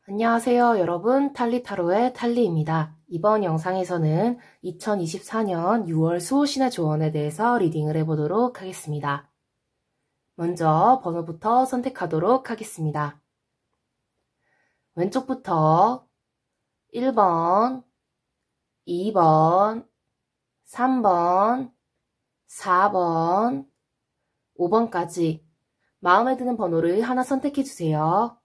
안녕하세요, 여러분. 탈리타로의 탈리입니다. 이번 영상에서는 2024년 6월 수호신의 조언에 대해서 리딩을 해보도록 하겠습니다. 먼저 번호부터 선택하도록 하겠습니다. 왼쪽부터 1번, 2번, 3번, 4번, 5번까지 마음에 드는 번호를 하나 선택해주세요.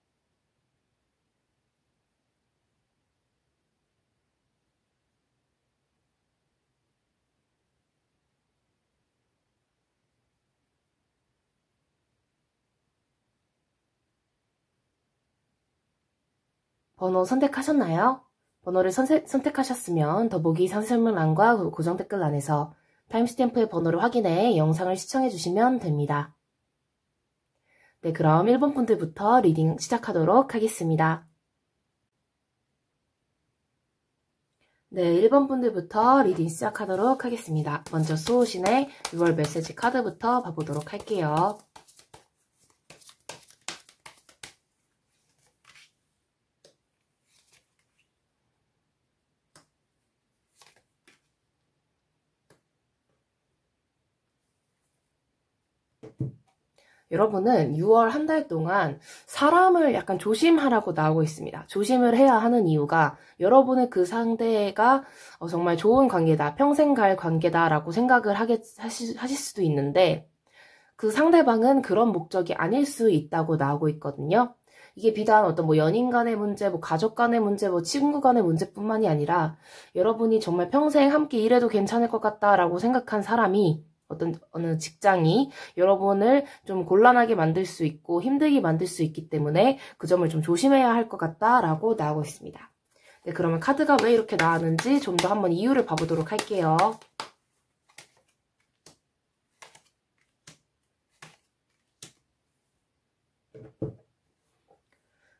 번호 선택하셨나요? 번호를 선택하셨으면 더보기 설명란과 고정 댓글란에서 타임스탬프의 번호를 확인해 영상을 시청해주시면 됩니다. 네, 그럼 1번 분들부터 리딩 시작하도록 하겠습니다. 네, 1번 분들부터 리딩 시작하도록 하겠습니다. 먼저 수호신의 6월 메시지 카드부터 봐보도록 할게요. 여러분은 6월 한 달 동안 사람을 약간 조심하라고 나오고 있습니다. 조심을 해야 하는 이유가 여러분의 그 상대가 정말 좋은 관계다, 평생 갈 관계다라고 생각을 하실 수도 있는데 그 상대방은 그런 목적이 아닐 수 있다고 나오고 있거든요. 이게 비단 어떤 연인 간의 문제, 가족 간의 문제, 친구 간의 문제뿐만이 아니라 여러분이 정말 평생 함께 일해도 괜찮을 것 같다라고 생각한 사람이 어느 직장이 여러분을 좀 곤란하게 만들 수 있고 힘들게 만들 수 있기 때문에 그 점을 좀 조심해야 할 것 같다라고 나오고 있습니다. 네, 그러면 카드가 왜 이렇게 나왔는지 좀 더 한번 이유를 봐보도록 할게요.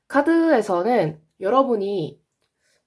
카드에서는 여러분이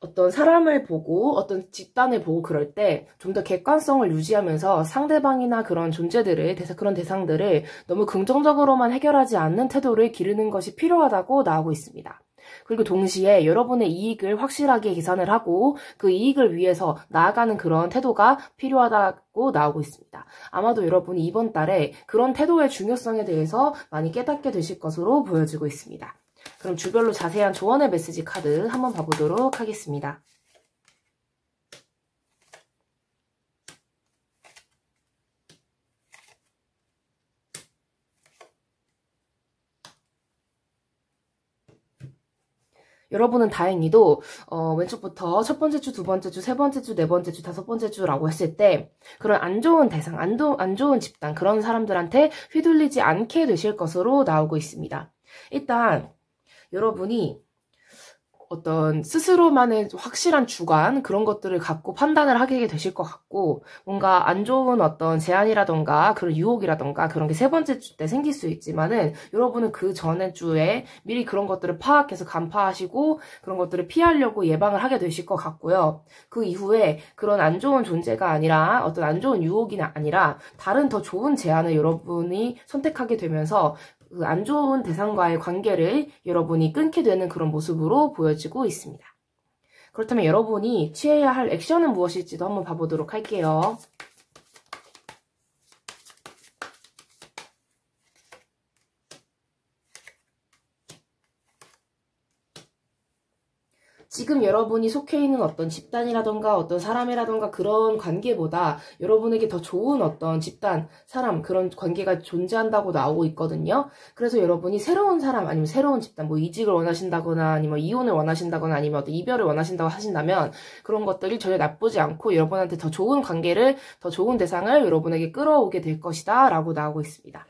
어떤 사람을 보고 어떤 집단을 보고 그럴 때 좀 더 객관성을 유지하면서 상대방이나 그런 존재들을, 그런 대상들을 너무 긍정적으로만 해결하지 않는 태도를 기르는 것이 필요하다고 나오고 있습니다. 그리고 동시에 여러분의 이익을 확실하게 계산을 하고 그 이익을 위해서 나아가는 그런 태도가 필요하다고 나오고 있습니다. 아마도 여러분이 이번 달에 그런 태도의 중요성에 대해서 많이 깨닫게 되실 것으로 보여지고 있습니다. 그럼 주별로 자세한 조언의 메시지 카드 한번 봐보도록 하겠습니다. 여러분은 다행히도 왼쪽부터 첫 번째 주, 두 번째 주, 세 번째 주, 네 번째 주, 다섯 번째 주라고 했을 때 그런 안 좋은 대상, 안 좋은 집단, 그런 사람들한테 휘둘리지 않게 되실 것으로 나오고 있습니다. 일단 여러분이 어떤 스스로만의 확실한 주관, 그런 것들을 갖고 판단을 하게 되실 것 같고, 뭔가 안 좋은 어떤 제안이라던가 그런 유혹이라던가 그런 게 세 번째 주 때 생길 수 있지만은 여러분은 그 전에 주에 미리 그런 것들을 파악해서 간파하시고 그런 것들을 피하려고 예방을 하게 되실 것 같고요. 그 이후에 그런 안 좋은 존재가 아니라 어떤 안 좋은 유혹이 아니라 다른 더 좋은 제안을 여러분이 선택하게 되면서 그 안 좋은 대상과의 관계를 여러분이 끊게 되는 그런 모습으로 보여지고 있습니다. 그렇다면 여러분이 취해야 할 액션은 무엇일지도 한번 봐보도록 할게요. 지금 여러분이 속해 있는 어떤 집단이라던가 어떤 사람이라던가 그런 관계보다 여러분에게 더 좋은 어떤 집단, 사람, 그런 관계가 존재한다고 나오고 있거든요. 그래서 여러분이 새로운 사람 아니면 새로운 집단, 이직을 원하신다거나 아니면 이혼을 원하신다거나 아니면 어떤 이별을 원하신다고 하신다면 그런 것들이 전혀 나쁘지 않고 여러분한테 더 좋은 관계를, 더 좋은 대상을 여러분에게 끌어오게 될 것이다 라고 나오고 있습니다.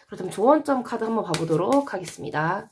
그렇다면 조언점 카드 한번 봐보도록 하겠습니다.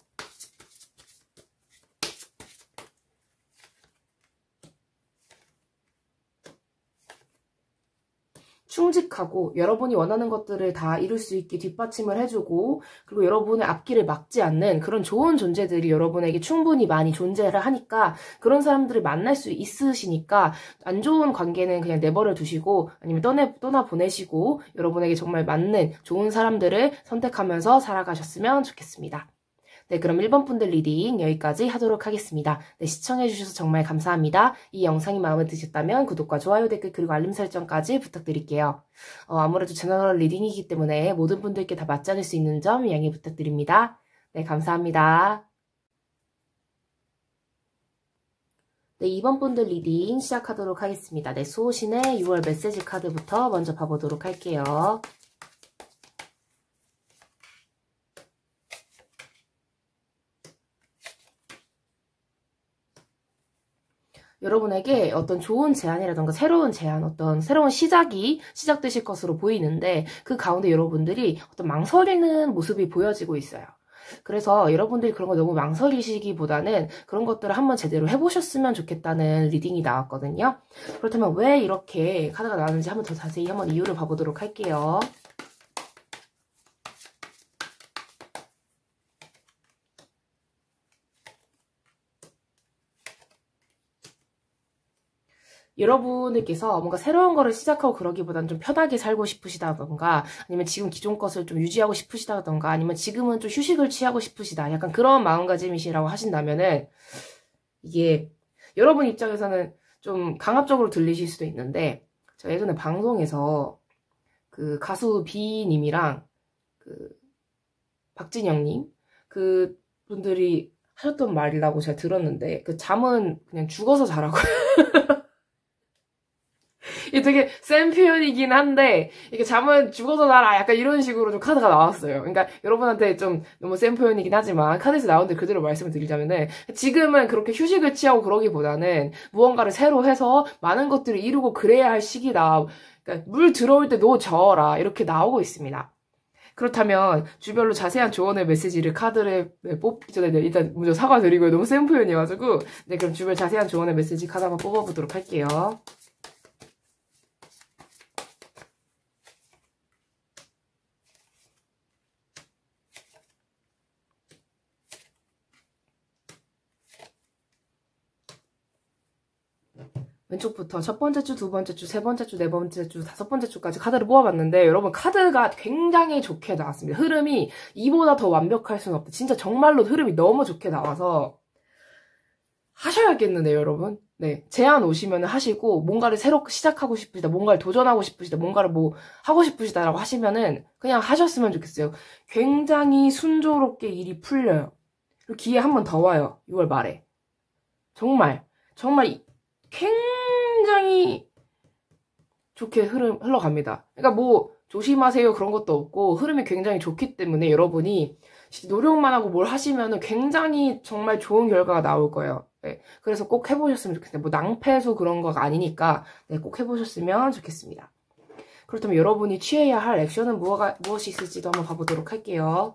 충직하고 여러분이 원하는 것들을 다 이룰 수 있게 뒷받침을 해주고 그리고 여러분의 앞길을 막지 않는 그런 좋은 존재들이 여러분에게 충분히 많이 존재를 하니까 그런 사람들을 만날 수 있으시니까 안 좋은 관계는 그냥 내버려 두시고 아니면 떠나 보내시고 여러분에게 정말 맞는 좋은 사람들을 선택하면서 살아가셨으면 좋겠습니다. 네, 그럼 1번 분들 리딩 여기까지 하도록 하겠습니다. 네, 시청해주셔서 정말 감사합니다. 이 영상이 마음에 드셨다면 구독과 좋아요, 댓글, 그리고 알림 설정까지 부탁드릴게요. 아무래도 제너럴 리딩이기 때문에 모든 분들께 다 맞지 않을 수 있는 점 양해 부탁드립니다. 네, 감사합니다. 네, 2번 분들 리딩 시작하도록 하겠습니다. 네, 수호신의 6월 메시지 카드부터 먼저 봐보도록 할게요. 여러분에게 어떤 좋은 제안이라던가 새로운 제안, 어떤 새로운 시작이 시작되실 것으로 보이는데 그 가운데 여러분들이 어떤 망설이는 모습이 보여지고 있어요. 그래서 여러분들이 그런 거 너무 망설이시기보다는 그런 것들을 한번 제대로 해보셨으면 좋겠다는 리딩이 나왔거든요. 그렇다면 왜 이렇게 카드가 나왔는지 한번 더 자세히 한번 이유를 봐보도록 할게요. 여러분들께서 뭔가 새로운 거를 시작하고 그러기보다는 좀 편하게 살고 싶으시다던가 아니면 지금 기존 것을 좀 유지하고 싶으시다던가 아니면 지금은 좀 휴식을 취하고 싶으시다. 약간 그런 마음가짐이시라고 하신다면은 이게 여러분 입장에서는 좀 강압적으로 들리실 수도 있는데 제가 예전에 방송에서 그 가수 비님이랑 그 박진영님 그 분들이 하셨던 말이라고 제가 들었는데 그 잠은 그냥 죽어서 자라고 이게 되게 센 표현이긴 한데 이게 잠은 죽어서 자라 약간 이런 식으로 좀 카드가 나왔어요. 그러니까 여러분한테 좀 너무 센 표현이긴 하지만 카드에서 나온 데 그대로 말씀을 드리자면은 지금은 그렇게 휴식을 취하고 그러기보다는 무언가를 새로 해서 많은 것들을 이루고 그래야 할 시기다. 그러니까 물 들어올 때 너 저어라 이렇게 나오고 있습니다. 그렇다면 주별로 자세한 조언의 메시지를 카드를 뽑기 전에 일단 먼저 사과드리고요. 너무 센 표현이어가지고 네, 그럼 주별 자세한 조언의 메시지 카드 한번 뽑아보도록 할게요. 왼쪽부터 첫 번째 주, 두 번째 주, 세 번째 주, 네 번째 주, 다섯 번째 주까지 카드를 뽑아봤는데 여러분 카드가 굉장히 좋게 나왔습니다. 흐름이 이보다 더 완벽할 수는 없다. 진짜 정말로 흐름이 너무 좋게 나와서 하셔야겠는데요, 여러분. 네, 제안 오시면 하시고 뭔가를 새로 시작하고 싶으시다, 뭔가를 도전하고 싶으시다, 뭔가를 뭐 하고 싶으시다라고 하시면은 그냥 하셨으면 좋겠어요. 굉장히 순조롭게 일이 풀려요. 그리고 기회 한 번 더 와요, 6월 말에. 정말 굉장히 좋게 흘러갑니다. 그러니까 뭐 조심하세요 그런 것도 없고 흐름이 굉장히 좋기 때문에 여러분이 노력만 하고 뭘 하시면은 굉장히 정말 좋은 결과가 나올 거예요. 네, 그래서 꼭 해보셨으면 좋겠어요. 뭐 낭패소 그런 거가 아니니까 네, 꼭 해보셨으면 좋겠습니다. 그렇다면 여러분이 취해야 할 액션은 무엇이 있을지도 한번 봐보도록 할게요.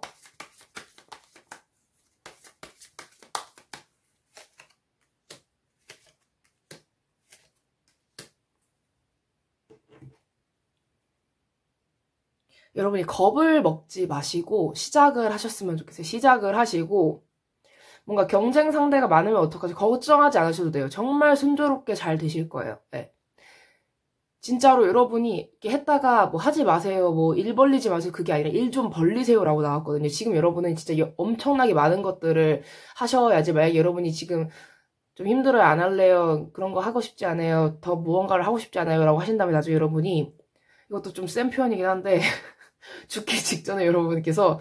여러분이 겁을 먹지 마시고 시작을 하셨으면 좋겠어요. 시작을 하시고 뭔가 경쟁 상대가 많으면 어떡하지? 걱정하지 않으셔도 돼요. 정말 순조롭게 잘 되실 거예요. 네. 진짜로 여러분이 이렇게 했다가 뭐 하지 마세요. 뭐 일 벌리지 마세요. 그게 아니라 일 좀 벌리세요라고 나왔거든요. 지금 여러분은 진짜 엄청나게 많은 것들을 하셔야지. 만약에 여러분이 지금 좀 힘들어요. 안 할래요. 그런 거 하고 싶지 않아요. 더 무언가를 하고 싶지 않아요. 라고 하신다면 나중에 여러분이 이것도 좀 센 표현이긴 한데 죽기 직전에 여러분께서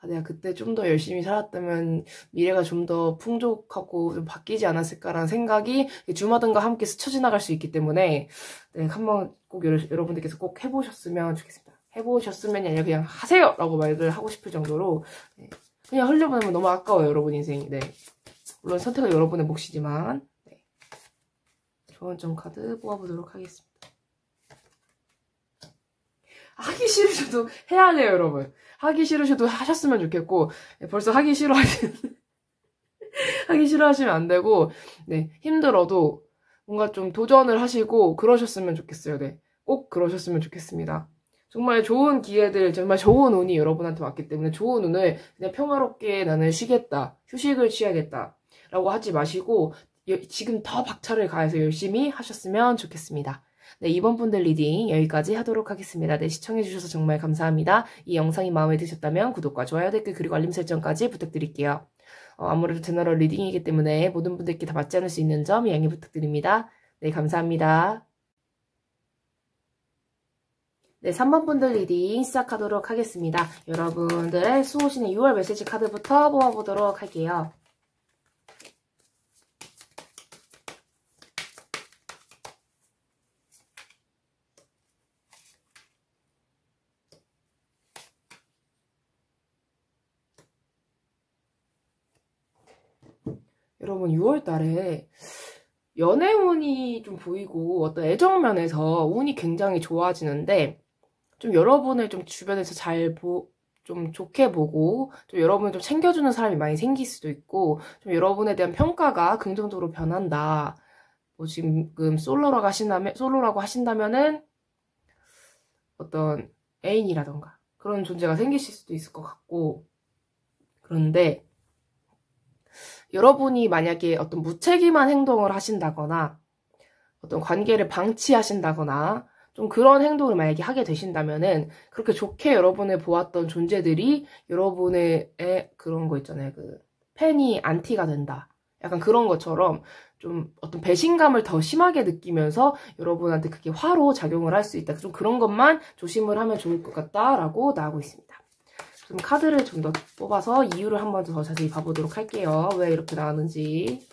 내가 그때 좀 더 열심히 살았다면 미래가 좀 더 풍족하고 좀 바뀌지 않았을까라는 생각이 주마등과 함께 스쳐 지나갈 수 있기 때문에 네, 한번 꼭 여러분들께서 꼭 해보셨으면 좋겠습니다. 해보셨으면 아니라 그냥 하세요! 라고 말을 하고 싶을 정도로 네, 그냥 흘려보내면 너무 아까워요. 여러분 인생이. 네. 물론 선택은 여러분의 몫이지만 네. 좋은 점 카드 뽑아보도록 하겠습니다. 하기 싫으셔도 해야 돼요, 여러분. 하기 싫으셔도 하셨으면 좋겠고, 네, 벌써 하기 싫어하시면 안 되고, 네, 힘들어도 뭔가 좀 도전을 하시고, 그러셨으면 좋겠어요, 네. 꼭 그러셨으면 좋겠습니다. 정말 좋은 기회들, 정말 좋은 운이 여러분한테 왔기 때문에 좋은 운을 그냥 평화롭게 나는 쉬겠다, 휴식을 취하겠다, 라고 하지 마시고, 지금 더 박차를 가해서 열심히 하셨으면 좋겠습니다. 네, 이번 분들 리딩 여기까지 하도록 하겠습니다. 네, 시청해주셔서 정말 감사합니다. 이 영상이 마음에 드셨다면 구독과 좋아요, 댓글, 그리고 알림 설정까지 부탁드릴게요. 아무래도 제너럴 리딩이기 때문에 모든 분들께 다 맞지 않을 수 있는 점 양해 부탁드립니다. 네, 감사합니다. 네, 3번 분들 리딩 시작하도록 하겠습니다. 여러분들의 수호신의 6월 메시지 카드부터 뽑아보도록 할게요. 여러분 6월 달에 연애운이 좀 보이고 어떤 애정면에서 운이 굉장히 좋아지는데 좀 여러분을 좀 주변에서 좀 좋게 보고 좀 여러분을 좀 챙겨주는 사람이 많이 생길 수도 있고 좀 여러분에 대한 평가가 긍정적으로 변한다. 뭐 지금 솔로라고 하신다면은 어떤 애인이라던가 그런 존재가 생기실 수도 있을 것 같고 그런데 여러분이 만약에 어떤 무책임한 행동을 하신다거나 어떤 관계를 방치하신다거나 좀 그런 행동을 만약에 하게 되신다면은 그렇게 좋게 여러분을 보았던 존재들이 여러분의 그런 거 있잖아요. 그 팬이 안티가 된다. 약간 그런 것처럼 좀 어떤 배신감을 더 심하게 느끼면서 여러분한테 그게 화로 작용을 할 수 있다. 좀 그런 것만 조심을 하면 좋을 것 같다라고 나오고 있습니다. 좀 카드를 좀 더 뽑아서 이유를 한 번 더 자세히 봐보도록 할게요. 왜 이렇게 나왔는지.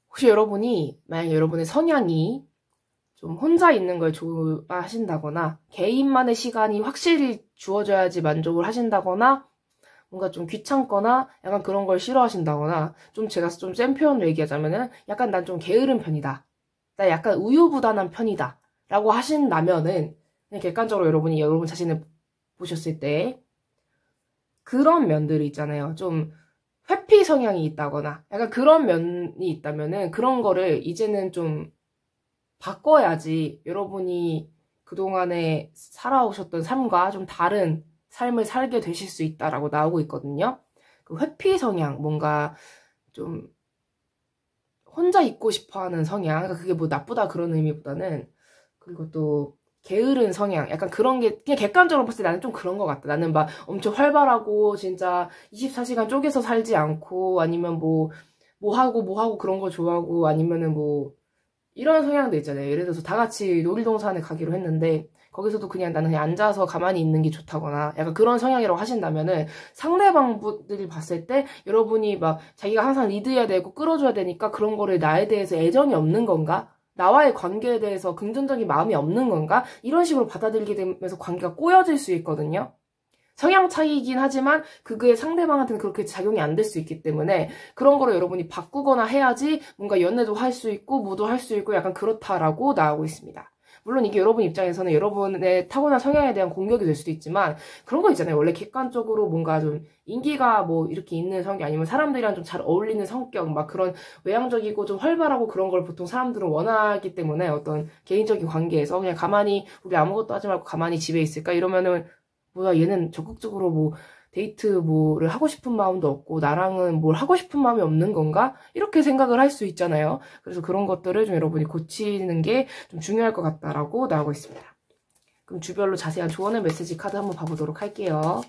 혹시 여러분이 만약에 여러분의 성향이 좀 혼자 있는 걸 좋아하신다거나 개인만의 시간이 확실히 주어져야지 만족을 하신다거나 뭔가 좀 귀찮거나 약간 그런 걸 싫어하신다거나 좀 제가 좀 센 표현으로 얘기하자면은 약간 난 좀 게으른 편이다. 나 약간 우유부단한 편이다. 라고 하신다면은 그냥 객관적으로 여러분이 여러분 자신을 보셨을 때 그런 면들이 있잖아요. 좀 회피 성향이 있다거나 약간 그런 면이 있다면은 그런 거를 이제는 좀 바꿔야지 여러분이 그동안에 살아오셨던 삶과 좀 다른 삶을 살게 되실 수 있다라고 나오고 있거든요. 그 회피 성향, 뭔가 좀 혼자 있고 싶어 하는 성향, 그러니까 그게 뭐 나쁘다 그런 의미보다는 그리고 또 게으른 성향, 약간 그런 게 그냥 객관적으로 봤을 때 나는 좀 그런 것 같다. 나는 막 엄청 활발하고 진짜 24시간 쪼개서 살지 않고 아니면 뭐 하고 그런 거 좋아하고 아니면은 뭐 이런 성향도 있잖아요. 예를 들어서 다 같이 놀이동산에 가기로 했는데 거기서도 그냥 나는 그냥 앉아서 가만히 있는 게 좋다거나 약간 그런 성향이라고 하신다면은 상대방분들이 봤을 때 여러분이 막 자기가 항상 리드해야 되고 끌어줘야 되니까 그런 거를 나에 대해서 애정이 없는 건가? 나와의 관계에 대해서 긍정적인 마음이 없는 건가? 이런 식으로 받아들이게 되면서 관계가 꼬여질 수 있거든요. 성향 차이이긴 하지만 그게 상대방한테는 그렇게 작용이 안 될 수 있기 때문에 그런 거를 여러분이 바꾸거나 해야지 뭔가 연애도 할 수 있고 뭐도 할 수 있고 약간 그렇다라고 나오고 있습니다. 물론 이게 여러분 입장에서는 여러분의 타고난 성향에 대한 공격이 될 수도 있지만 그런 거 있잖아요. 원래 객관적으로 뭔가 좀 인기가 뭐 이렇게 있는 성격 아니면 사람들이랑 좀 잘 어울리는 성격 막 그런 외향적이고 좀 활발하고 그런 걸 보통 사람들은 원하기 때문에 어떤 개인적인 관계에서 그냥 가만히 우리 아무것도 하지 말고 가만히 집에 있을까 이러면은 뭐야 얘는 적극적으로 뭐 데이트 뭐를 하고 싶은 마음도 없고 나랑은 뭘 하고 싶은 마음이 없는 건가? 이렇게 생각을 할 수 있잖아요. 그래서 그런 것들을 좀 여러분이 고치는 게 좀 중요할 것 같다라고 나오고 있습니다. 그럼 주별로 자세한 조언의 메시지 카드 한번 봐보도록 할게요.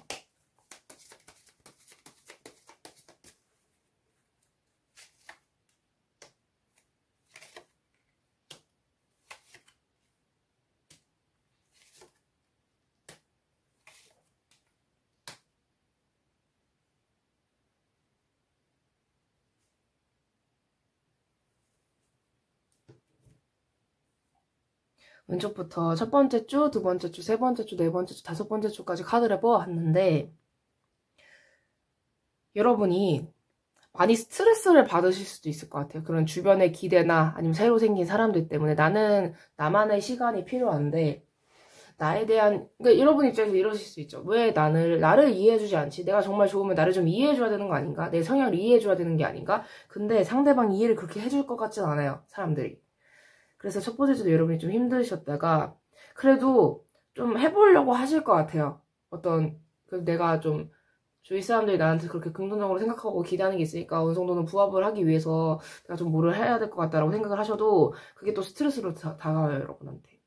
왼쪽부터 첫 번째 주, 두 번째 주, 세 번째 주, 네 번째 주, 다섯 번째 주까지 카드를 뽑아왔는데 여러분이 많이 스트레스를 받으실 수도 있을 것 같아요. 그런 주변의 기대나 아니면 새로 생긴 사람들 때문에 나는 나만의 시간이 필요한데 나에 대한 그러니까 여러분 입장에서 이러실 수 있죠. 왜 나를 이해해주지 않지? 내가 정말 좋으면 나를 좀 이해해줘야 되는 거 아닌가? 내 성향을 이해해줘야 되는 게 아닌가? 근데 상대방 이해를 그렇게 해줄 것 같진 않아요. 사람들이. 그래서 첫 번째 주도 여러분이 좀 힘드셨다가 그래도 좀 해보려고 하실 것 같아요. 내가 좀 주위 사람들이 나한테 그렇게 긍정적으로 생각하고 기대하는 게 있으니까 어느 정도는 부합을 하기 위해서 내가 좀 뭐를 해야 될 것 같다라고 생각을 하셔도 그게 또 스트레스로 다가와요, 여러분한테.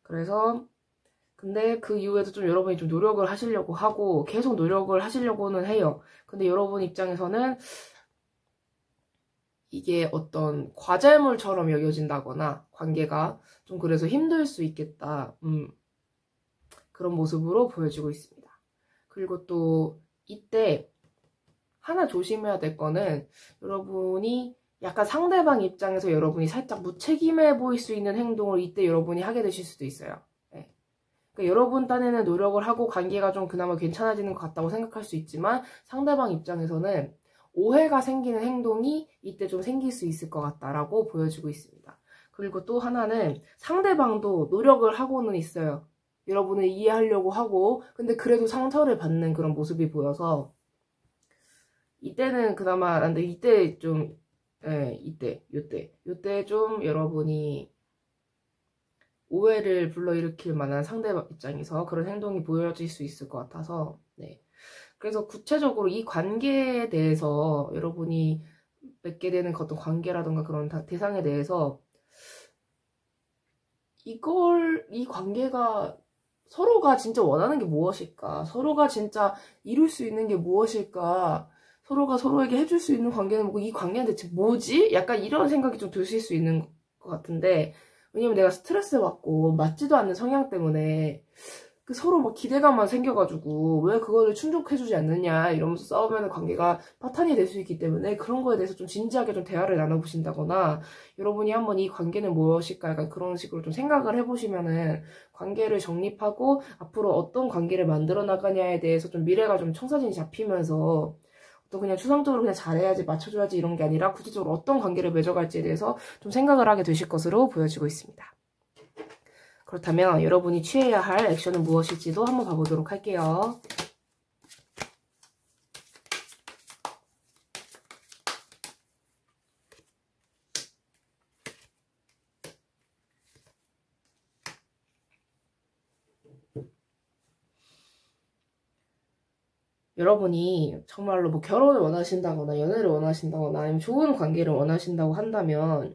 그래서 근데 그 이후에도 좀 여러분이 좀 노력을 하시려고 하고 계속 노력을 하시려고는 해요. 근데 여러분 입장에서는 이게 어떤 과제물처럼 여겨진다거나 관계가 좀 그래서 힘들 수 있겠다. 그런 모습으로 보여지고 있습니다. 그리고 또 이때 하나 조심해야 될 거는 여러분이 약간 상대방 입장에서 여러분이 살짝 무책임해 보일 수 있는 행동을 이때 여러분이 하게 되실 수도 있어요. 네. 그러니까 여러분 딴에는 노력을 하고 관계가 좀 그나마 괜찮아지는 것 같다고 생각할 수 있지만 상대방 입장에서는 오해가 생기는 행동이 이때 좀 생길 수 있을 것 같다라고 보여지고 있습니다. 그리고 또 하나는 상대방도 노력을 하고는 있어요. 여러분을 이해하려고 하고 근데 그래도 상처를 받는 그런 모습이 보여서 이때는 그나마 근데 이때 좀 요때 좀 여러분이 오해를 불러일으킬 만한 상대방 입장에서 그런 행동이 보여질 수 있을 것 같아서 네. 그래서 구체적으로 이 관계에 대해서 여러분이 맺게 되는 어떤 관계라던가 그런 대상에 대해서 이 관계가 서로가 진짜 원하는 게 무엇일까? 서로가 진짜 이룰 수 있는 게 무엇일까? 서로가 서로에게 해줄 수 있는 관계는 뭐고 이 관계는 대체 뭐지? 약간 이런 생각이 좀 드실 수 있는 것 같은데 왜냐면 내가 스트레스 받고 맞지도 않는 성향 때문에 서로 막 기대감만 생겨가지고 왜 그거를 충족해주지 않느냐 이러면서 싸우면 관계가 파탄이 될 수 있기 때문에 그런 거에 대해서 좀 진지하게 좀 대화를 나눠보신다거나 여러분이 한번 이 관계는 무엇일까 약간 그런 식으로 좀 생각을 해보시면은 관계를 정립하고 앞으로 어떤 관계를 만들어 나가냐에 대해서 좀 미래가 좀 청사진이 잡히면서 또 그냥 추상적으로 그냥 잘해야지 맞춰줘야지 이런 게 아니라 구체적으로 어떤 관계를 맺어갈지에 대해서 좀 생각을 하게 되실 것으로 보여지고 있습니다. 그렇다면 여러분이 취해야 할 액션은 무엇일지도 한번 봐보도록 할게요. 여러분이 정말로 뭐 결혼을 원하신다거나 연애를 원하신다거나 아니면 좋은 관계를 원하신다고 한다면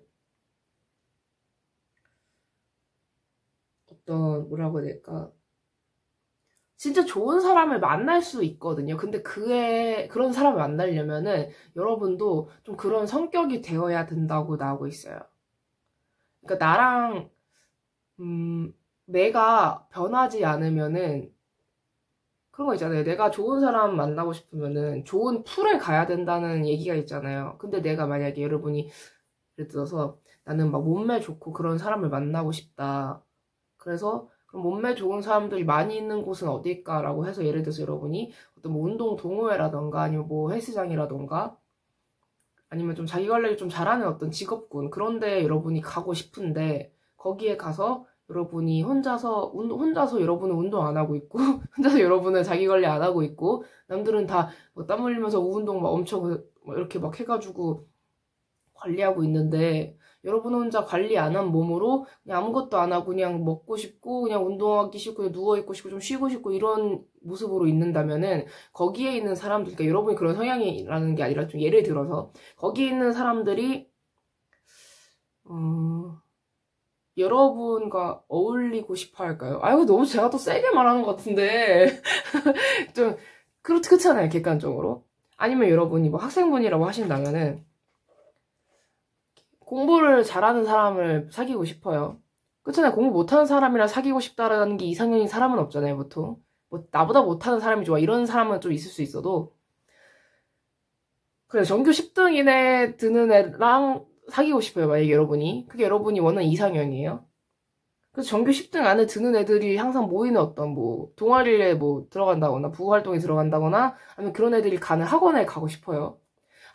어떤 뭐라고 해야 될까 진짜 좋은 사람을 만날 수 있거든요. 근데 그런 사람을 만나려면은 여러분도 좀 그런 성격이 되어야 된다고 나오고 있어요. 그러니까 나랑 내가 변하지 않으면은 그런 거 있잖아요. 내가 좋은 사람 만나고 싶으면은 좋은 풀에 가야 된다는 얘기가 있잖아요. 근데 내가 만약에 여러분이 예를 들어서 나는 막 몸매 좋고 그런 사람을 만나고 싶다. 그래서 그럼 몸매 좋은 사람들이 많이 있는 곳은 어딜까라고 해서 예를 들어서 여러분이 어떤 뭐 운동 동호회라던가 아니면 뭐 헬스장이라던가 아니면 좀 자기 관리를 좀 잘하는 어떤 직업군 그런데 여러분이 가고 싶은데 거기에 가서 여러분이 혼자서 여러분은 운동 안 하고 있고 혼자서 여러분은 자기 관리 안 하고 있고 남들은 다 뭐 땀 흘리면서 운동 막 엄청 막 이렇게 막 해가지고 관리하고 있는데 여러분 혼자 관리 안 한 몸으로 그냥 아무것도 안 하고 그냥 먹고 싶고 그냥 운동하기 싫고 그냥 누워있고 싶고 좀 쉬고 싶고 이런 모습으로 있는다면은 거기에 있는 사람들 그러니까 여러분이 그런 성향이라는 게 아니라 좀 예를 들어서 거기에 있는 사람들이 여러분과 어울리고 싶어 할까요? 아 이거 너무 제가 또 세게 말하는 것 같은데 좀 그렇잖아요 객관적으로. 아니면 여러분이 뭐 학생분이라고 하신다면은 공부를 잘하는 사람을 사귀고 싶어요. 그렇잖아요. 공부 못하는 사람이랑 사귀고 싶다라는 게 이상형인 사람은 없잖아요, 보통. 뭐, 나보다 못하는 사람이 좋아. 이런 사람은 좀 있을 수 있어도. 그래, 전교 10등 이내 드는 애랑 사귀고 싶어요, 만약에 여러분이. 그게 여러분이 원하는 이상형이에요. 그래서 전교 10등 안에 드는 애들이 항상 모이는 어떤 뭐, 동아리에 뭐 들어간다거나, 부활동에 들어간다거나, 아니면 그런 애들이 가는 학원에 가고 싶어요.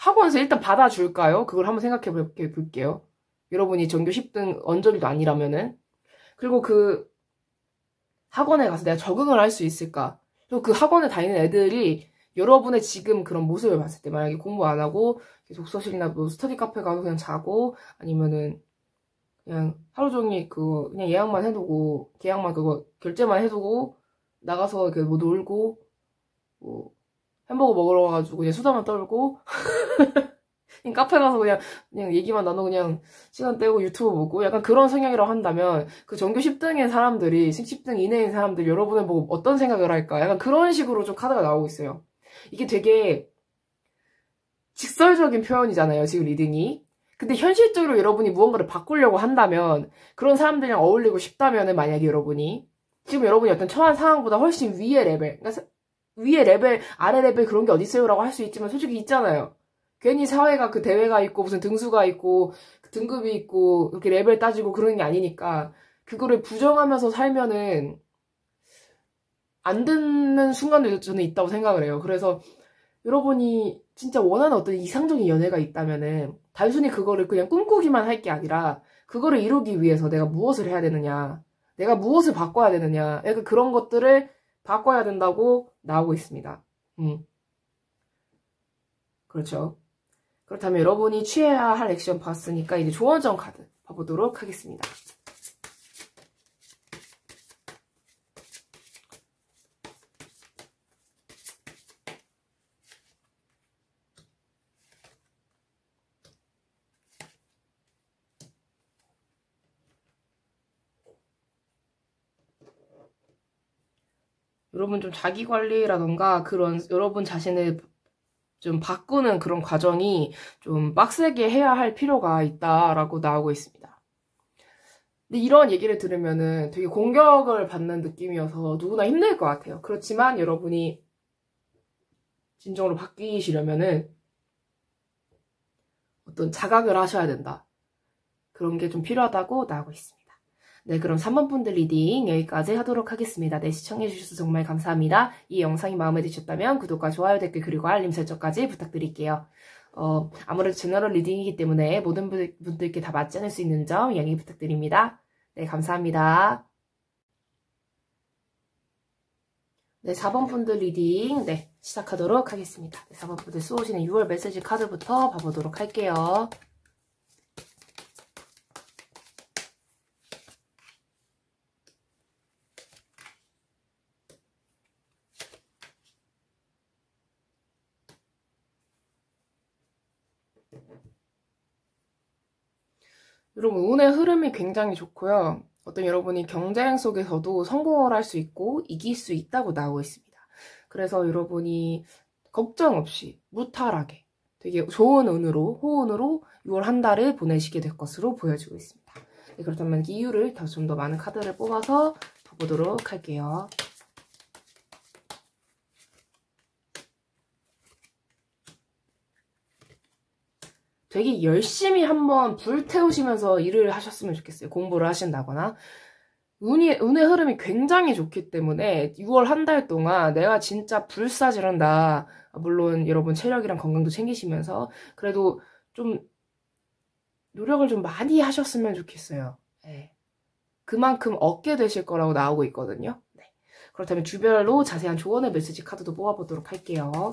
학원에서 일단 받아줄까요? 그걸 한번 생각해 볼게요. 여러분이 전교 10등 언저리도 아니라면은. 그리고 그 학원에 가서 내가 적응을 할 수 있을까? 그리고 그 학원에 다니는 애들이 여러분의 지금 그런 모습을 봤을 때 만약에 공부 안 하고 독서실이나 뭐 스터디 카페 가서 그냥 자고 아니면은 그냥 하루 종일 그거 그냥 예약만 해두고 계약만 그거 결제만 해두고 나가서 이렇게 뭐 놀고, 뭐, 햄버거 먹으러 가가지고 그냥 수다만 떨고, 그냥 카페 가서 그냥 얘기만 나누고 그냥 시간 떼고 유튜브 보고 약간 그런 성향이라고 한다면 그 전교 10등인 사람들이, 10등 이내인 사람들 여러분을 보고 어떤 생각을 할까? 약간 그런 식으로 좀 카드가 나오고 있어요. 이게 되게 직설적인 표현이잖아요, 지금 리딩이. 근데 현실적으로 여러분이 무언가를 바꾸려고 한다면, 그런 사람들이랑 어울리고 싶다면은, 만약에 여러분이 지금 여러분이 어떤 처한 상황보다 훨씬 위의 레벨, 그러니까 위의 레벨, 아래 레벨 그런 게 어딨어요? 라고 할 수 있지만 솔직히 있잖아요. 괜히 사회가 그 대회가 있고 무슨 등수가 있고 등급이 있고 이렇게 레벨 따지고 그러는 게 아니니까 그거를 부정하면서 살면은 안 듣는 순간도 저는 있다고 생각을 해요. 그래서 여러분이 진짜 원하는 어떤 이상적인 연애가 있다면은 단순히 그거를 그냥 꿈꾸기만 할 게 아니라 그거를 이루기 위해서 내가 무엇을 해야 되느냐, 내가 무엇을 바꿔야 되느냐, 약간 그런 것들을 바꿔야 된다고 나오고 있습니다. 그렇죠. 그렇다면 여러분이 취해야 할 액션 봤으니까 이제 조언점 카드 봐보도록 하겠습니다. 여러분 좀 자기관리라던가 그런 여러분 자신을 좀 바꾸는 그런 과정이 좀 빡세게 해야 할 필요가 있다라고 나오고 있습니다. 근데 이런 얘기를 들으면은 되게 공격을 받는 느낌이어서 누구나 힘들 것 같아요. 그렇지만 여러분이 진정으로 바뀌시려면은 어떤 자각을 하셔야 된다. 그런 게 좀 필요하다고 나오고 있습니다. 네, 그럼 3번 분들 리딩 여기까지 하도록 하겠습니다. 네, 시청해주셔서 정말 감사합니다. 이 영상이 마음에 드셨다면 구독과 좋아요, 댓글, 그리고 알림 설정까지 부탁드릴게요. 아무래도 제너럴 리딩이기 때문에 모든 분들께 다 맞지 않을 수 있는 점 양해 부탁드립니다. 네, 감사합니다. 네, 4번 분들 리딩, 네, 시작하도록 하겠습니다. 네, 4번 분들 쏘시는 6월 메시지 카드부터 봐보도록 할게요. 여러분, 운의 흐름이 굉장히 좋고요. 어떤 여러분이 경쟁 속에서도 성공을 할 수 있고 이길 수 있다고 나오고 있습니다. 그래서 여러분이 걱정 없이 무탈하게 되게 좋은 운으로, 호운으로 6월 한 달을 보내시게 될 것으로 보여지고 있습니다. 네, 그렇다면 이유를 더 좀 더 많은 카드를 뽑아서 봐보도록 할게요. 되게 열심히 한번 불태우시면서 일을 하셨으면 좋겠어요. 공부를 하신다거나. 운의 흐름이 굉장히 좋기 때문에 6월 한 달 동안 내가 진짜 불사지른다. 물론 여러분 체력이랑 건강도 챙기시면서 그래도 좀 노력을 좀 많이 하셨으면 좋겠어요. 네. 그만큼 얻게 되실 거라고 나오고 있거든요. 네. 그렇다면 주별로 자세한 조언의 메시지 카드도 뽑아보도록 할게요.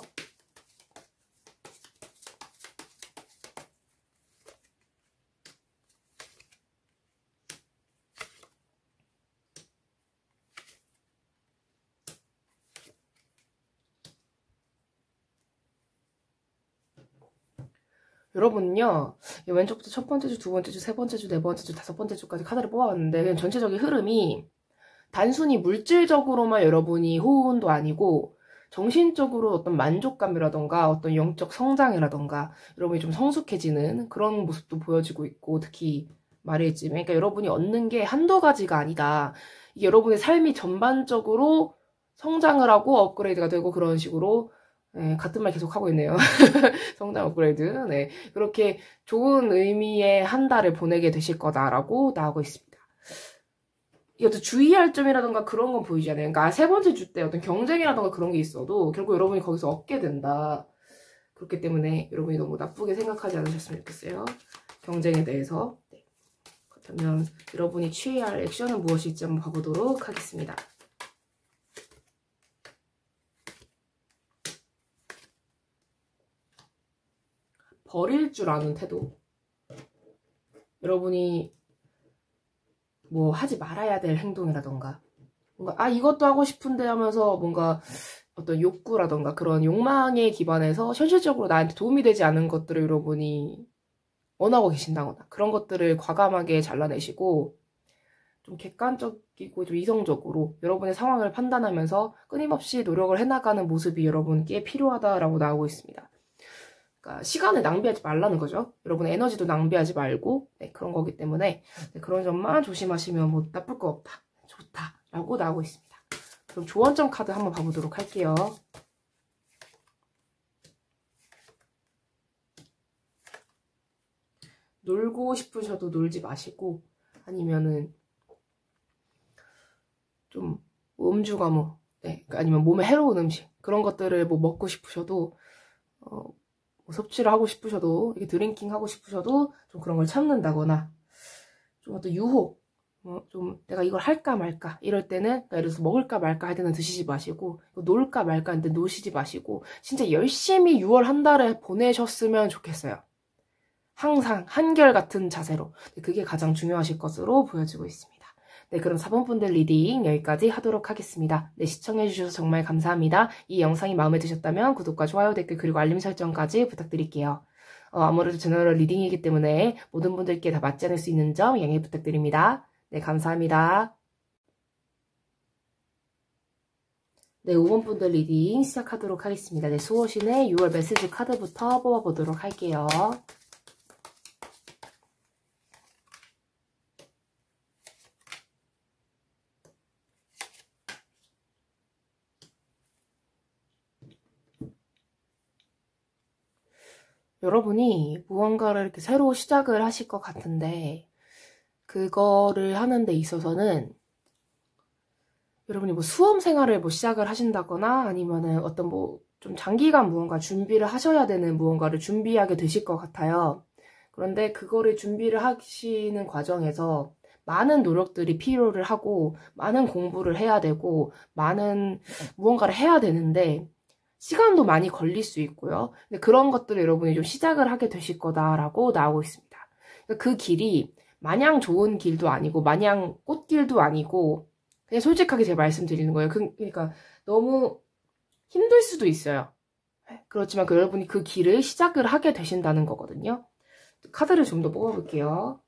여러분은요, 왼쪽부터 첫 번째 주, 두 번째 주, 세 번째 주, 네 번째 주, 다섯 번째 주까지 카드를 뽑아봤는데 그냥 전체적인 흐름이 단순히 물질적으로만 여러분이 호운도 아니고 정신적으로 어떤 만족감이라던가 어떤 영적 성장이라던가 여러분이 좀 성숙해지는 그런 모습도 보여지고 있고 특히 말했지. 그러니까 여러분이 얻는 게 한두 가지가 아니다. 이게 여러분의 삶이 전반적으로 성장을 하고 업그레이드가 되고 그런 식으로 네, 같은 말 계속 하고 있네요. 성장 업그레이드. 네. 그렇게 좋은 의미의 한 달을 보내게 되실 거다라고 나오고 있습니다. 어떤 주의할 점이라던가 그런 건 보이지 않아요. 그러니까 세 번째 주 때 어떤 경쟁이라던가 그런 게 있어도 결국 여러분이 거기서 얻게 된다. 그렇기 때문에 여러분이 너무 나쁘게 생각하지 않으셨으면 좋겠어요. 경쟁에 대해서. 네. 그렇다면 여러분이 취해야 할 액션은 무엇일지 한번 봐보도록 하겠습니다. 버릴 줄 아는 태도. 여러분이 뭐 하지 말아야 될 행동이라던가 뭔가 이것도 하고 싶은데 하면서 뭔가 어떤 욕구라던가 그런 욕망에 기반해서 현실적으로 나한테 도움이 되지 않은 것들을 여러분이 원하고 계신다거나 그런 것들을 과감하게 잘라내시고 좀 객관적이고 좀 이성적으로 여러분의 상황을 판단하면서 끊임없이 노력을 해나가는 모습이 여러분께 필요하다라고 나오고 있습니다. 그러니까 시간을 낭비하지 말라는 거죠. 여러분의 에너지도 낭비하지 말고 네, 그런 거기 때문에 네, 그런 점만 조심하시면 뭐 나쁠 거 없다. 좋다라고 나오고 있습니다. 그럼 조언점 카드 한번 봐보도록 할게요. 놀고 싶으셔도 놀지 마시고 아니면은 좀 음주가무 네, 아니면 몸에 해로운 음식 그런 것들을 뭐 먹고 싶으셔도 뭐 섭취를 하고 싶으셔도 이렇게 드링킹 하고 싶으셔도 좀 그런 걸 참는다거나 좀 어떤 유혹 좀 내가 이걸 할까 말까 이럴 때는 그러니까 예를 들어서 먹을까 말까 할 때는 드시지 마시고 놀까 말까 할 때 노시지 마시고 진짜 열심히 6월 한 달을 보내셨으면 좋겠어요. 항상 한결같은 자세로 그게 가장 중요하실 것으로 보여지고 있습니다. 네, 그럼 4번 분들 리딩 여기까지 하도록 하겠습니다. 네, 시청해주셔서 정말 감사합니다. 이 영상이 마음에 드셨다면 구독과 좋아요, 댓글, 그리고 알림 설정까지 부탁드릴게요. 아무래도 제너럴 리딩이기 때문에 모든 분들께 다 맞지 않을 수 있는 점 양해 부탁드립니다. 네, 감사합니다. 네, 5번 분들 리딩 시작하도록 하겠습니다. 네, 수호신의 6월 메시지 카드부터 뽑아보도록 할게요. 여러분이 무언가를 이렇게 새로 시작을 하실 것 같은데 그거를 하는 데 있어서는 여러분이 뭐 수험 생활을 뭐 시작을 하신다거나 아니면은 어떤 뭐 좀 장기간 무언가 준비를 하셔야 되는 무언가를 준비하게 되실 것 같아요. 그런데 그거를 준비를 하시는 과정에서 많은 노력들이 필요를 하고 많은 공부를 해야 되고 많은 무언가를 해야 되는데 시간도 많이 걸릴 수 있고요. 근데 그런 것들을 여러분이 좀 시작을 하게 되실 거다라고 나오고 있습니다. 그 길이 마냥 좋은 길도 아니고 마냥 꽃길도 아니고 그냥 솔직하게 제가 말씀드리는 거예요. 그러니까 너무 힘들 수도 있어요. 그렇지만 여러분이 그 길을 시작을 하게 되신다는 거거든요. 카드를 좀 더 뽑아볼게요.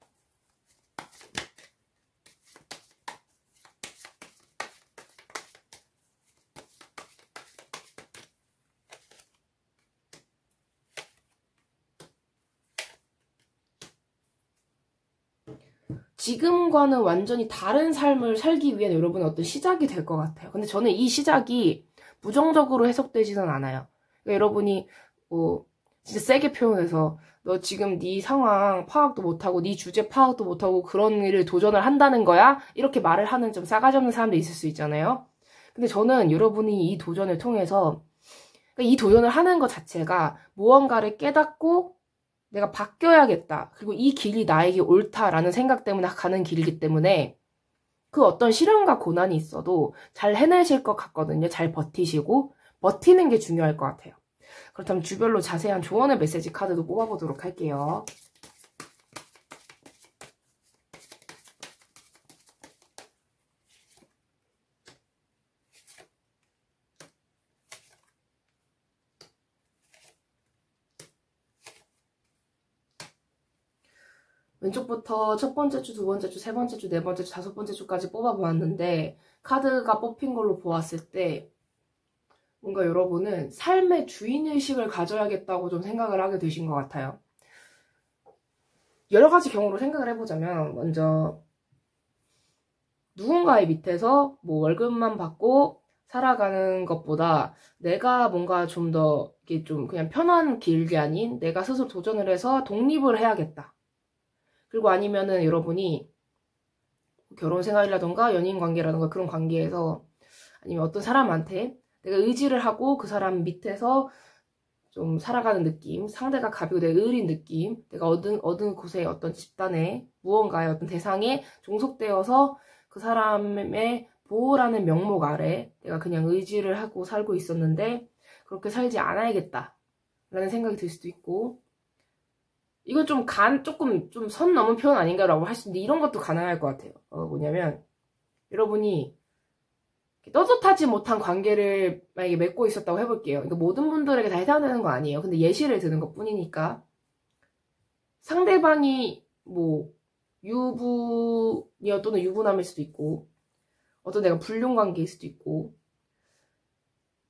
지금과는 완전히 다른 삶을 살기 위한 여러분의 어떤 시작이 될 것 같아요. 근데 저는 이 시작이 부정적으로 해석되지는 않아요. 그러니까 여러분이 뭐 진짜 세게 표현해서 너 지금 네 상황 파악도 못하고 네 주제 파악도 못하고 그런 일을 도전을 한다는 거야? 이렇게 말을 하는 좀 싸가지 없는 사람도 있을 수 있잖아요. 근데 저는 여러분이 이 도전을 통해서 그러니까 이 도전을 하는 것 자체가 무언가를 깨닫고 내가 바뀌어야겠다. 그리고 이 길이 나에게 옳다라는 생각 때문에 가는 길이기 때문에 그 어떤 시련과 고난이 있어도 잘 해내실 것 같거든요. 잘 버티시고 버티는 게 중요할 것 같아요. 그렇다면 주별로 자세한 조언의 메시지 카드도 뽑아보도록 할게요. 왼쪽부터 첫 번째 주, 두 번째 주, 세 번째 주, 네 번째 주, 다섯 번째 주까지 뽑아보았는데 카드가 뽑힌 걸로 보았을 때 뭔가 여러분은 삶의 주인의식을 가져야겠다고 좀 생각을 하게 되신 것 같아요. 여러 가지 경우로 생각을 해보자면 먼저 누군가의 밑에서 뭐 월급만 받고 살아가는 것보다 내가 뭔가 좀 더 이게 좀 그냥 편한 길이 아닌 내가 스스로 도전을 해서 독립을 해야겠다. 그리고 아니면은 여러분이 결혼 생활이라던가 연인 관계라던가 그런 관계에서 아니면 어떤 사람한테 내가 의지를 하고 그 사람 밑에서 좀 살아가는 느낌, 상대가 가비고 내가 을인 느낌, 내가 얻은 곳의 어떤 집단의 무언가의 어떤 대상에 종속되어서 그 사람의 보호라는 명목 아래 내가 그냥 의지를 하고 살고 있었는데 그렇게 살지 않아야겠다 라는 생각이 들 수도 있고 이건 조금 좀 선 넘은 표현 아닌가라고 할 수 있는데 이런 것도 가능할 것 같아요. 뭐냐면 여러분이 떳떳하지 못한 관계를 만약에 맺고 있었다고 해볼게요. 그러니까 모든 분들에게 다 해당되는 거 아니에요. 근데 예시를 드는 것 뿐이니까. 상대방이 뭐 유부녀 또는 유부남일 수도 있고, 어떤 내가 불륜 관계일 수도 있고,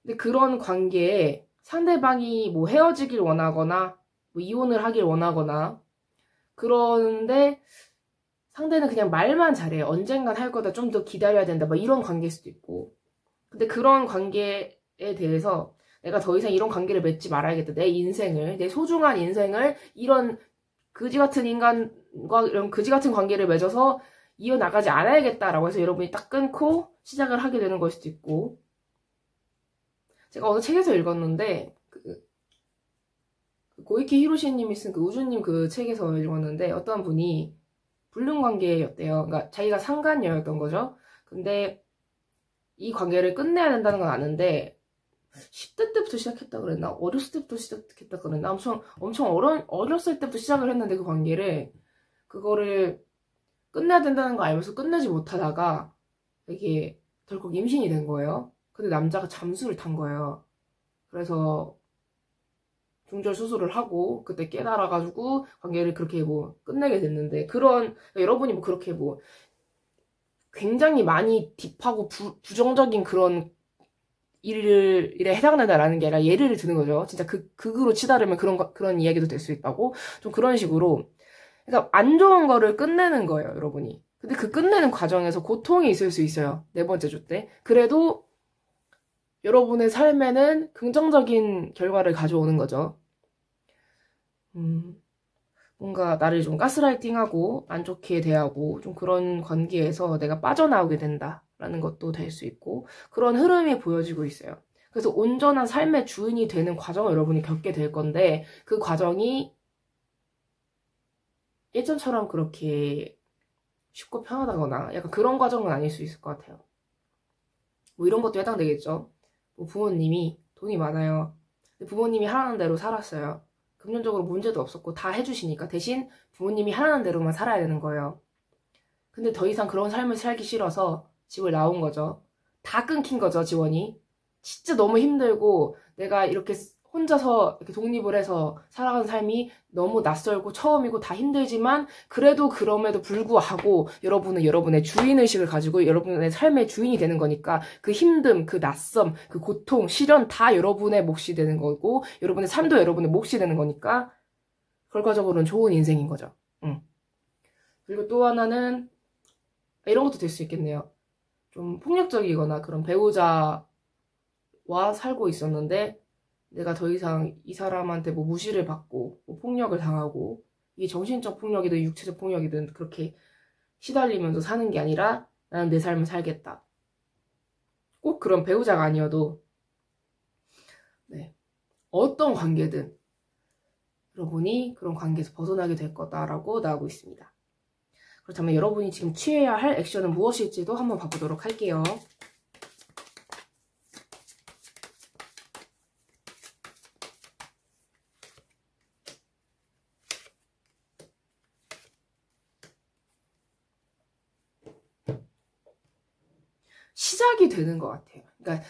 근데 그런 관계에 상대방이 뭐 헤어지길 원하거나 뭐 이혼을 하길 원하거나, 그런데 상대는 그냥 말만 잘해요. 언젠간 할 거다, 좀 더 기다려야 된다, 막 이런 관계일 수도 있고. 근데 그런 관계에 대해서 내가 더 이상 이런 관계를 맺지 말아야겠다. 내 인생을, 내 소중한 인생을 이런 그지 같은 인간과 이런 그지 같은 관계를 맺어서 이어나가지 않아야겠다라고 해서 여러분이 딱 끊고 시작을 하게 되는 걸 수도 있고. 제가 어느 책에서 읽었는데, 고이키 히로시님이 쓴 그 우주님 그 책에서 읽었는데, 어떤 분이 불륜 관계였대요. 그러니까 자기가 상간녀였던 거죠. 근데 이 관계를 끝내야 된다는 건 아는데 10대 때부터 시작했다 그랬나? 어렸을 때부터 시작했다 그랬나? 엄청 어렸을 때부터 시작을 했는데 그 관계를, 그거를 끝내야 된다는 거 알면서 끝내지 못하다가 이게 덜컥 임신이 된 거예요. 근데 남자가 잠수를 탄 거예요. 그래서 중절 수술을 하고 그때 깨달아가지고 관계를 그렇게 뭐 끝내게 됐는데, 그런, 여러분이 뭐 그렇게 뭐 굉장히 많이 딥하고 부정적인 그런 일에 해당된다라는 게 아니라 예를 드는 거죠. 진짜 극으로 치달으면 그런 이야기도 될 수 있다고. 좀 그런 식으로. 그러니까 안 좋은 거를 끝내는 거예요, 여러분이. 근데 그 끝내는 과정에서 고통이 있을 수 있어요. 네 번째 주 때. 그래도 여러분의 삶에는 긍정적인 결과를 가져오는 거죠. 뭔가 나를 좀 가스라이팅하고 안 좋게 대하고 좀 그런 관계에서 내가 빠져나오게 된다라는 것도 될 수 있고, 그런 흐름이 보여지고 있어요. 그래서 온전한 삶의 주인이 되는 과정을 여러분이 겪게 될 건데, 그 과정이 예전처럼 그렇게 쉽고 편하다거나 약간 그런 과정은 아닐 수 있을 것 같아요. 뭐 이런 것도 해당되겠죠. 뭐 부모님이 돈이 많아요. 근데 부모님이 하라는 대로 살았어요. 금전적으로 문제도 없었고 다 해주시니까 대신 부모님이 하라는 대로만 살아야 되는 거예요. 근데 더 이상 그런 삶을 살기 싫어서 집을 나온 거죠. 다 끊긴 거죠, 지원이. 진짜 너무 힘들고 내가 이렇게 혼자서 이렇게 독립을 해서 살아가는 삶이 너무 낯설고 처음이고 다 힘들지만, 그래도 그럼에도 불구하고 여러분은 여러분의 주인의식을 가지고 여러분의 삶의 주인이 되는 거니까, 그 힘듦, 그 낯섦, 그 고통, 시련 다 여러분의 몫이 되는 거고, 여러분의 삶도 여러분의 몫이 되는 거니까 결과적으로는 좋은 인생인 거죠. 그리고 또 하나는 이런 것도 될 수 있겠네요. 좀 폭력적이거나 그런 배우자와 살고 있었는데 내가 더 이상 이 사람한테 뭐 무시를 받고 뭐 폭력을 당하고, 이게 정신적 폭력이든 육체적 폭력이든 그렇게 시달리면서 사는 게 아니라 나는 내 삶을 살겠다. 꼭 그런 배우자가 아니어도 네, 어떤 관계든 여러분이 그런 관계에서 벗어나게 될 거다라고 나오고 있습니다. 그렇다면 여러분이 지금 취해야 할 액션은 무엇일지도 한번 봐보도록 할게요. 시작이 되는 것 같아요. 그러니까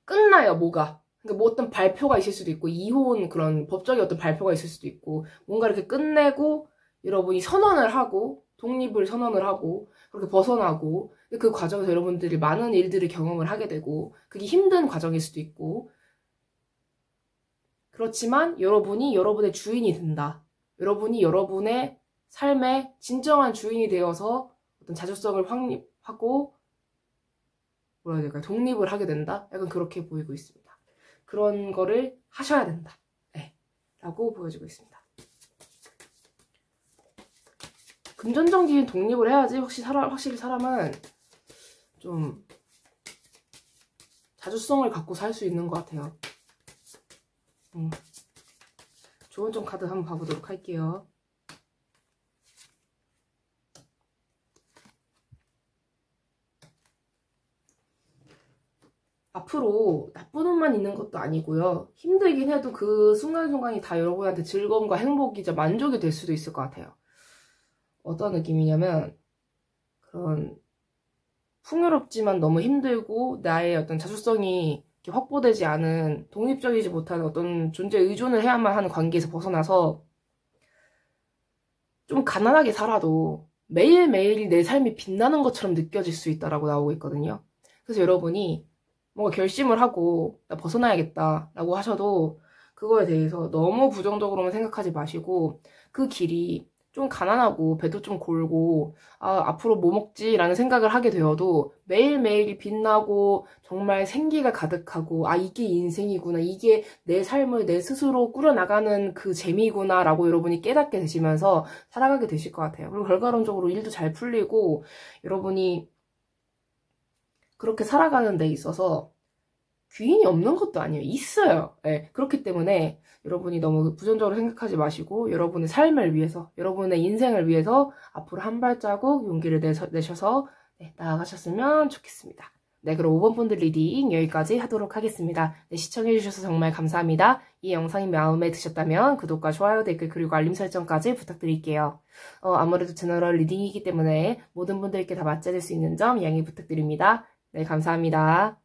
끝나요, 뭐가. 그러니까 뭐 어떤 발표가 있을 수도 있고, 이혼 그런 법적인 어떤 발표가 있을 수도 있고, 뭔가 이렇게 끝내고 여러분이 선언을 하고 독립을 선언을 하고 그렇게 벗어나고, 그 과정에서 여러분들이 많은 일들을 경험을 하게 되고, 그게 힘든 과정일 수도 있고, 그렇지만 여러분이 여러분의 주인이 된다. 여러분이 여러분의 삶의 진정한 주인이 되어서 어떤 자주성을 확립하고 뭐라 해야 될까요? 독립을 하게 된다? 약간 그렇게 보이고 있습니다. 그런 거를 하셔야 된다. 네, 라고 보여지고 있습니다. 금전적인 독립을 해야지 확실히 사람은 좀 자주성을 갖고 살 수 있는 것 같아요. 좋은 점 카드 한번 봐보도록 할게요. 앞으로 나쁜 운만 있는 것도 아니고요. 힘들긴 해도 그 순간순간이 다 여러분한테 즐거움과 행복이자 만족이 될 수도 있을 것 같아요. 어떤 느낌이냐면, 그런 풍요롭지만 너무 힘들고 나의 어떤 자주성이 이렇게 확보되지 않은 독립적이지 못한 어떤 존재에 의존을 해야만 하는 관계에서 벗어나서 좀 가난하게 살아도 매일매일 내 삶이 빛나는 것처럼 느껴질 수 있다라고 나오고 있거든요. 그래서 여러분이 뭔가 결심을 하고 나 벗어나야겠다라고 하셔도 그거에 대해서 너무 부정적으로만 생각하지 마시고 그 길이 좀 가난하고 배도 좀 골고 앞으로 뭐 먹지라는 생각을 하게 되어도 매일매일 빛나고 정말 생기가 가득하고 이게 인생이구나, 이게 내 삶을 내 스스로 꾸려나가는 그 재미구나 라고 여러분이 깨닫게 되시면서 살아가게 되실 것 같아요. 그리고 결과론적으로 일도 잘 풀리고 여러분이 그렇게 살아가는 데 있어서 귀인이 없는 것도 아니에요. 있어요. 네, 그렇기 때문에 여러분이 너무 부정적으로 생각하지 마시고 여러분의 삶을 위해서, 여러분의 인생을 위해서 앞으로 한 발자국 용기를 내셔서 나아가셨으면 좋겠습니다. 네, 그럼 5번 분들 리딩 여기까지 하도록 하겠습니다. 네, 시청해주셔서 정말 감사합니다. 이 영상이 마음에 드셨다면 구독과 좋아요, 댓글, 그리고 알림 설정까지 부탁드릴게요. 아무래도 제너럴 리딩이기 때문에 모든 분들께 다 맞춰질 수 있는 점 양해 부탁드립니다. 네, 감사합니다.